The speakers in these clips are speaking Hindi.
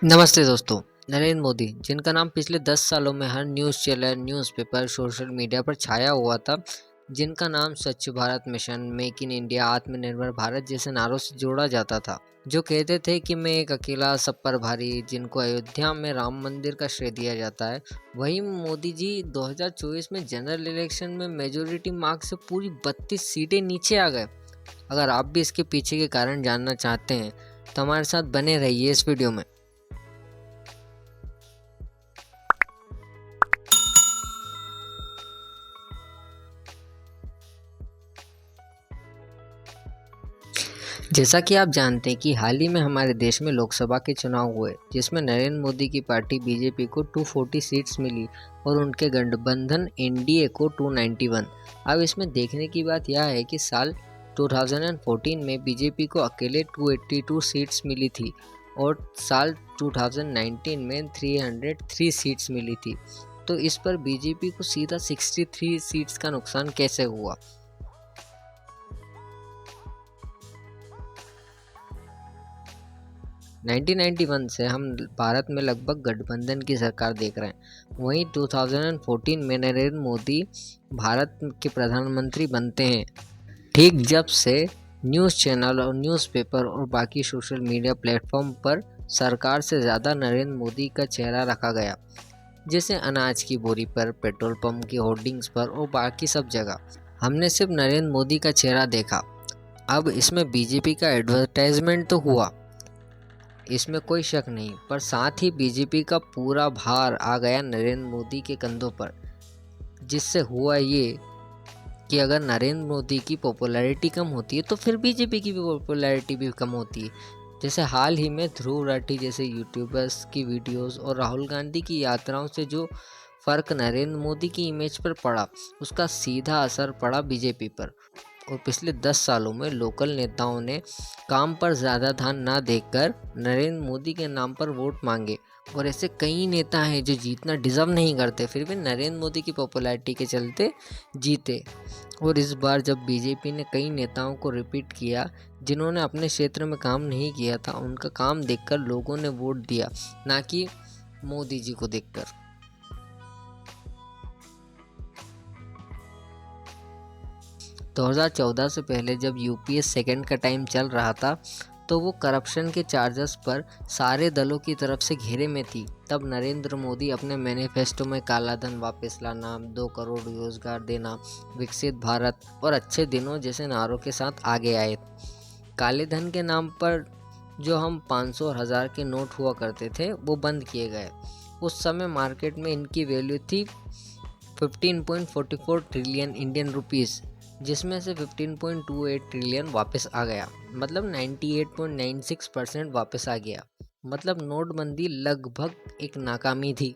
नमस्ते दोस्तों। नरेंद्र मोदी जिनका नाम पिछले 10 सालों में हर news channel, newspaper, social media पर छाया हुआ था, जिनका नाम Swachh Bharat mission, make in India, Atmanirbhar Bharat जैसे नारों से जोड़ा जाता था, जो कहते थे कि मैं एक अकेला सब पर भारी, जिनको अयोध्या में राम मंदिर का श्रेय दिया जाता है। वहीं मोदी जी 2024 में जनरल इलेक्शन में मेजोरिटी मार्क से पूरी 32 सीटें नीचे आ गए। अगर आप भी इसके पीछे के कारण जानना चाहते हैं तो हमारे साथ बने रहिए इस वीडियो में। जैसा कि आप जानते हैं कि हाल ही में हमारे देश में लोकसभा के चुनाव हुए, जिसमें नरेंद्र मोदी की पार्टी बीजेपी को 240 सीट्स मिली और उनके गठबंधन एनडीए को 291। अब इसमें देखने की बात यह है कि साल 2014 में बीजेपी को अकेले 282 सीट्स मिली थी और साल 2019 में 303 सीट्स मिली थी। तो इस पर बीजेपी को सीधा 63 सीट्स का नुकसान कैसे हुआ? 1991 से हम भारत में लगभग गठबंधन की सरकार देख रहे हैं। वहीं 2014 में नरेंद्र मोदी भारत के प्रधानमंत्री बनते हैं, ठीक जब से न्यूज़ चैनल और न्यूज़पेपर और बाकी सोशल मीडिया प्लेटफॉर्म पर सरकार से ज़्यादा नरेंद्र मोदी का चेहरा रखा गया, जैसे अनाज की बोरी पर, पेट्रोल पंप की होर्डिंग्स पर और बाकी सब जगह हमने सिर्फ नरेंद्र मोदी का चेहरा देखा। अब इसमें बीजेपी का एडवर्टाइजमेंट तो हुआ, इसमें कोई शक नहीं, पर साथ ही बीजेपी का पूरा भार आ गया नरेंद्र मोदी के कंधों पर। जिससे हुआ ये कि अगर नरेंद्र मोदी की पॉपुलैरिटी कम होती है तो फिर बीजेपी की भी पॉपुलैरिटी भी कम होती है। जैसे हाल ही में ध्रुव राठी जैसे यूट्यूबर्स की वीडियोस और राहुल गांधी की यात्राओं से जो फ़र्क नरेंद्र मोदी की इमेज पर पड़ा, उसका सीधा असर पड़ा बीजेपी पर। और पिछले 10 सालों में लोकल नेताओं ने काम पर ज़्यादा ध्यान ना देकर नरेंद्र मोदी के नाम पर वोट मांगे। और ऐसे कई नेता हैं जो जीतना डिज़र्व नहीं करते, फिर भी नरेंद्र मोदी की पॉपुलैरिटी के चलते जीते। और इस बार जब बीजेपी ने कई नेताओं को रिपीट किया जिन्होंने अपने क्षेत्र में काम नहीं किया था, उनका काम देखकर लोगों ने वोट दिया, ना कि मोदी जी को देखकर। 2014 से पहले जब यूपीए सेकंड का टाइम चल रहा था, तो वो करप्शन के चार्जेस पर सारे दलों की तरफ से घेरे में थी। तब नरेंद्र मोदी अपने मैनिफेस्टो में काला धन वापस लाना, 2 करोड़ रोजगार देना, विकसित भारत और अच्छे दिनों जैसे नारों के साथ आगे आए। काले धन के नाम पर जो हम 500 और 1000 के नोट हुआ करते थे, वो बंद किए गए। उस समय मार्केट में इनकी वैल्यू थी 15.44 ट्रिलियन इंडियन रुपीज़, जिसमें से 15.28 ट्रिलियन वापस आ गया, मतलब 98.96% वापस आ गया। मतलब नोटबंदी लगभग एक नाकामी थी।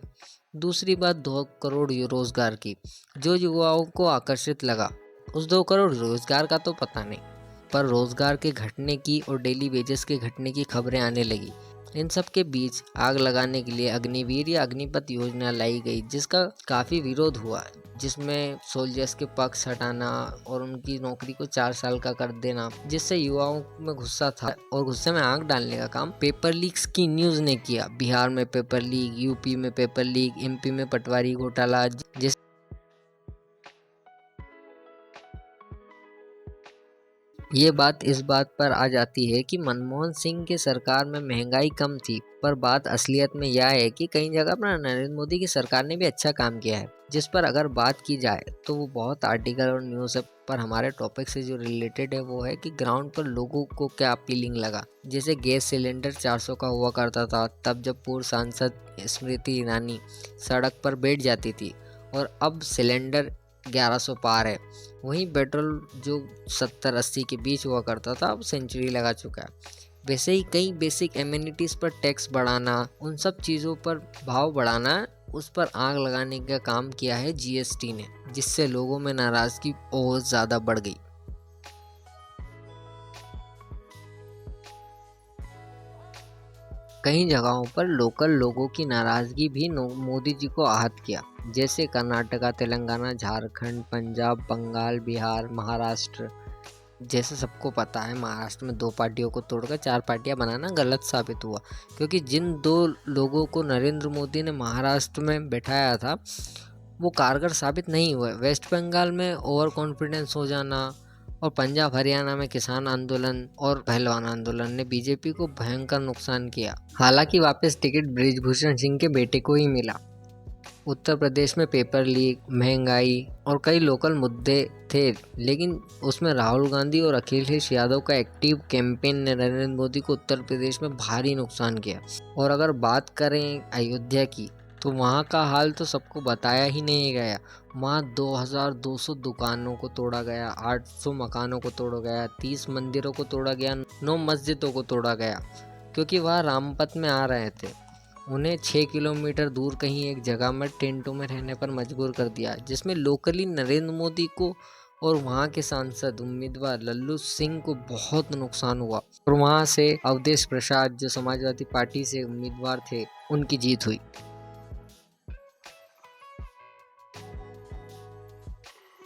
दूसरी बात 2 करोड़ रोजगार की, जो युवाओं को आकर्षित लगा। उस 2 करोड़ रोजगार का तो पता नहीं, पर रोजगार के घटने की और डेली वेजेस के घटने की खबरें आने लगी। इन सब के बीच आग लगाने के लिए अग्निवीर या अग्निपथ योजना लाई गई, जिसका काफ़ी विरोध हुआ, जिसमें सोल्जर्स के पक्ष हटाना और उनकी नौकरी को 4 साल का कर देना, जिससे युवाओं में गुस्सा था और गुस्से में आग डालने का काम पेपर लीक्स की न्यूज़ ने किया। बिहार में पेपर लीक, यूपी में पेपर लीक, एमपी में पटवारी घोटाला। जिस ये बात इस बात पर आ जाती है कि मनमोहन सिंह की सरकार में महंगाई कम थी, पर बात असलियत में यह है कि कई जगह पर नरेंद्र मोदी की सरकार ने भी अच्छा काम किया है, जिस पर अगर बात की जाए तो वो बहुत आर्टिकल और न्यूज़ है। पर हमारे टॉपिक से जो रिलेटेड है वो है कि ग्राउंड पर लोगों को क्या अपीलिंग लगा। जैसे गैस सिलेंडर 400 का हुआ करता था तब, जब पूर्व सांसद स्मृति ईरानी सड़क पर बैठ जाती थी, और अब सिलेंडर 1100 पार है। वहीं पेट्रोल जो 70-80 के बीच हुआ करता था, अब सेंचुरी लगा चुका है। वैसे ही कई बेसिक एमिनिटीज़ पर टैक्स बढ़ाना, उन सब चीज़ों पर भाव बढ़ाना, उस पर आग लगाने का काम किया है जीएसटी ने, जिससे लोगों में नाराज़गी और ज़्यादा बढ़ गई। कई जगहों पर लोकल लोगों की नाराज़गी भी मोदी जी को आहत किया, जैसे कर्नाटका, तेलंगाना, झारखंड, पंजाब, बंगाल, बिहार, महाराष्ट्र। जैसे सबको पता है, महाराष्ट्र में 2 पार्टियों को तोड़कर 4 पार्टियां बनाना गलत साबित हुआ, क्योंकि जिन 2 लोगों को नरेंद्र मोदी ने महाराष्ट्र में बैठाया था वो कारगर साबित नहीं हुए। वेस्ट बंगाल में ओवर कॉन्फिडेंस हो जाना और पंजाब हरियाणा में किसान आंदोलन और पहलवान आंदोलन ने बीजेपी को भयंकर नुकसान किया। हालांकि वापस टिकट बृजभूषण सिंह के बेटे को ही मिला। उत्तर प्रदेश में पेपर लीक, महंगाई और कई लोकल मुद्दे थे, लेकिन उसमें राहुल गांधी और अखिलेश यादव का एक्टिव कैंपेन ने नरेंद्र मोदी को उत्तर प्रदेश में भारी नुकसान किया। और अगर बात करें अयोध्या की, तो वहाँ का हाल तो सबको बताया ही नहीं गया। वहाँ 2200 दुकानों को तोड़ा गया, 800 मकानों को तोड़ा गया, 30 मंदिरों को तोड़ा गया, 9 मस्जिदों को तोड़ा गया, क्योंकि वह रामपथ में आ रहे थे। उन्हें 6 किलोमीटर दूर कहीं एक जगह में टेंटों में रहने पर मजबूर कर दिया, जिसमें लोकली नरेंद्र मोदी को और वहां के सांसद उम्मीदवार लल्लू सिंह को बहुत नुकसान हुआ। और वहां से अवधेश प्रसाद, जो समाजवादी पार्टी से उम्मीदवार थे, उनकी जीत हुई।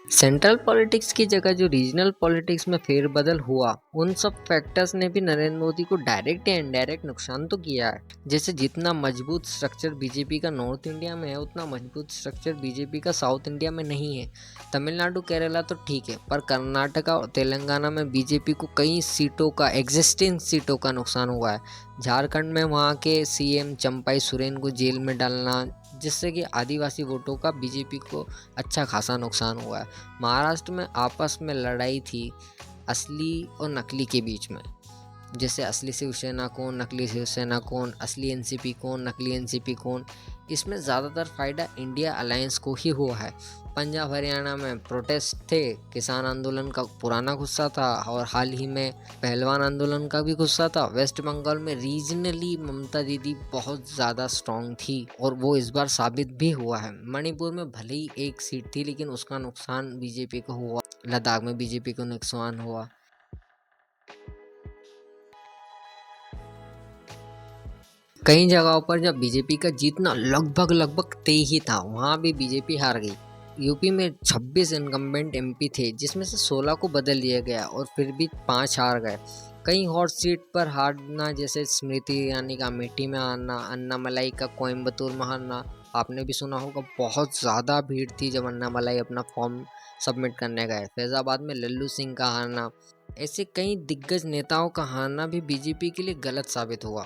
सेंट्रल पॉलिटिक्स की जगह जो रीजनल पॉलिटिक्स में फेरबदल हुआ, उन सब फैक्टर्स ने भी नरेंद्र मोदी को डायरेक्ट या इनडायरेक्ट नुकसान तो किया है। जैसे जितना मजबूत स्ट्रक्चर बीजेपी का नॉर्थ इंडिया में है, उतना मजबूत स्ट्रक्चर बीजेपी का साउथ इंडिया में नहीं है। तमिलनाडु केरला तो ठीक है, पर कर्नाटका और तेलंगाना में बीजेपी को कई सीटों का, एग्जिस्टिंग सीटों का नुकसान हुआ है। झारखंड में वहाँ के सीएम चंपाई सोरेन को जेल में डालना, जिससे कि आदिवासी वोटों का बीजेपी को अच्छा खासा नुकसान हुआ है। महाराष्ट्र में आपस में लड़ाई थी असली और नकली के बीच में, जैसे असली शिवसेना कौन, नकली शिवसेना कौन, असली एनसीपी कौन, नकली एनसीपी कौन। इसमें ज़्यादातर फ़ायदा इंडिया अलायंस को ही हुआ है। पंजाब हरियाणा में प्रोटेस्ट थे, किसान आंदोलन का पुराना गुस्सा था, और हाल ही में पहलवान आंदोलन का भी गुस्सा था। वेस्ट बंगाल में रीजनली ममता दीदी बहुत ज़्यादा स्ट्रॉन्ग थी, और वो इस बार साबित भी हुआ है। मणिपुर में भले ही एक सीट थी, लेकिन उसका नुकसान बीजेपी को हुआ। लद्दाख में बीजेपी को नुकसान हुआ। कई जगहों पर जब बीजेपी का जीतना लगभग तय ही था, वहां भी बीजेपी हार गई। यूपी में 26 इनकम्बेंट एमपी थे, जिसमें से 16 को बदल दिया गया, और फिर भी 5 हार गए। कई हॉट सीट पर हारना, जैसे स्मृति ईरानी का अमेठी में हारना, अन्नामलाई का कोयम्बतूर में हारना। आपने भी सुना होगा, बहुत ज़्यादा भीड़ थी जब अन्नामलाई अपना फॉर्म सबमिट करने गए। फैजाबाद में लल्लू सिंह का हारना, ऐसे कई दिग्गज नेताओं का हारना भी बीजेपी के लिए गलत साबित हुआ।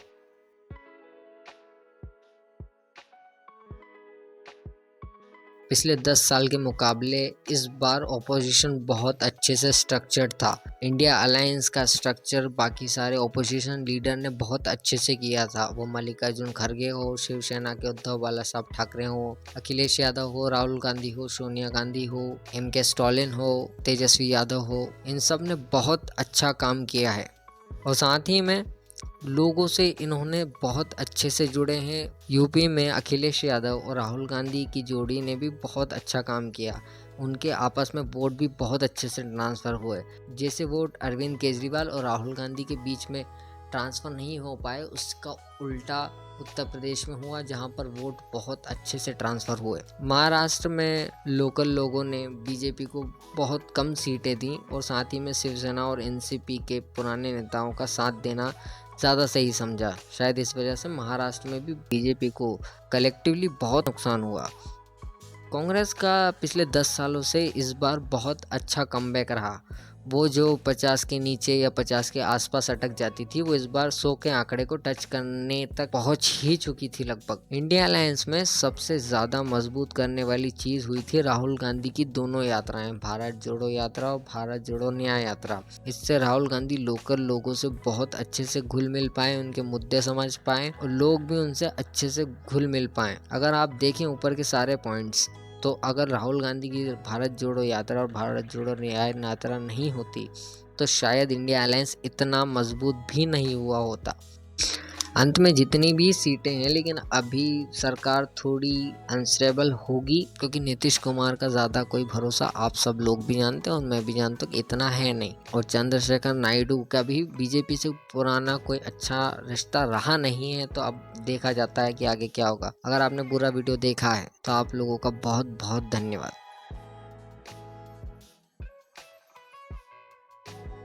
पिछले 10 साल के मुकाबले इस बार ऑपोजिशन बहुत अच्छे से स्ट्रक्चर्ड था। इंडिया अलायंस का स्ट्रक्चर बाकी सारे ऑपोजिशन लीडर ने बहुत अच्छे से किया था। वो मल्लिकार्जुन खड़गे हो, शिवसेना के उद्धव बालासाहब ठाकरे हो, अखिलेश यादव हो, राहुल गांधी हो, सोनिया गांधी हो, MK स्टालिन हो, तेजस्वी यादव हो, इन सब ने बहुत अच्छा काम किया है। और साथ ही में लोगों से इन्होंने बहुत अच्छे से जुड़े हैं। यूपी में अखिलेश यादव और राहुल गांधी की जोड़ी ने भी बहुत अच्छा काम किया। उनके आपस में वोट भी बहुत अच्छे से ट्रांसफ़र हुए। जैसे वोट अरविंद केजरीवाल और राहुल गांधी के बीच में ट्रांसफ़र नहीं हो पाए, उसका उल्टा उत्तर प्रदेश में हुआ, जहां पर वोट बहुत अच्छे से ट्रांसफ़र हुए। महाराष्ट्र में लोकल लोगों ने बीजेपी को बहुत कम सीटें दी, और साथ ही में शिवसेना और एनसीपी के पुराने नेताओं का साथ देना ज़्यादा सही समझा। शायद इस वजह से महाराष्ट्र में भी बीजेपी को कलेक्टिवली बहुत नुकसान हुआ। कांग्रेस का पिछले 10 सालों से इस बार बहुत अच्छा कमबैक रहा। वो जो 50 के नीचे या 50 के आसपास अटक जाती थी, वो इस बार 100 के आंकड़े को टच करने तक पहुंच ही चुकी थी लगभग। इंडिया अलायंस में सबसे ज़्यादा मजबूत करने वाली चीज़ हुई थी राहुल गांधी की दोनों यात्राएं, भारत जोड़ो यात्रा और भारत जोड़ो न्याय यात्रा। इससे राहुल गांधी लोकल लोगों से बहुत अच्छे से घुल मिल पाए, उनके मुद्दे समझ पाए, और लोग भी उनसे अच्छे से घुल मिल पाए। अगर आप देखें ऊपर के सारे पॉइंट्स, तो अगर राहुल गांधी की भारत जोड़ो यात्रा और भारत जोड़ो न्याय यात्रा नहीं होती, तो शायद इंडिया अलायंस इतना मजबूत भी नहीं हुआ होता। अंत में जितनी भी सीटें हैं, लेकिन अभी सरकार थोड़ी अनस्टेबल होगी, क्योंकि नीतीश कुमार का ज़्यादा कोई भरोसा आप सब लोग भी जानते हैं और मैं भी जानता हूँ कि इतना है नहीं। और चंद्रशेखर नायडू का भी बीजेपी से पुराना कोई अच्छा रिश्ता रहा नहीं है, तो अब देखा जाता है कि आगे क्या होगा। अगर आपने पूरा वीडियो देखा है तो आप लोगों का बहुत बहुत धन्यवाद।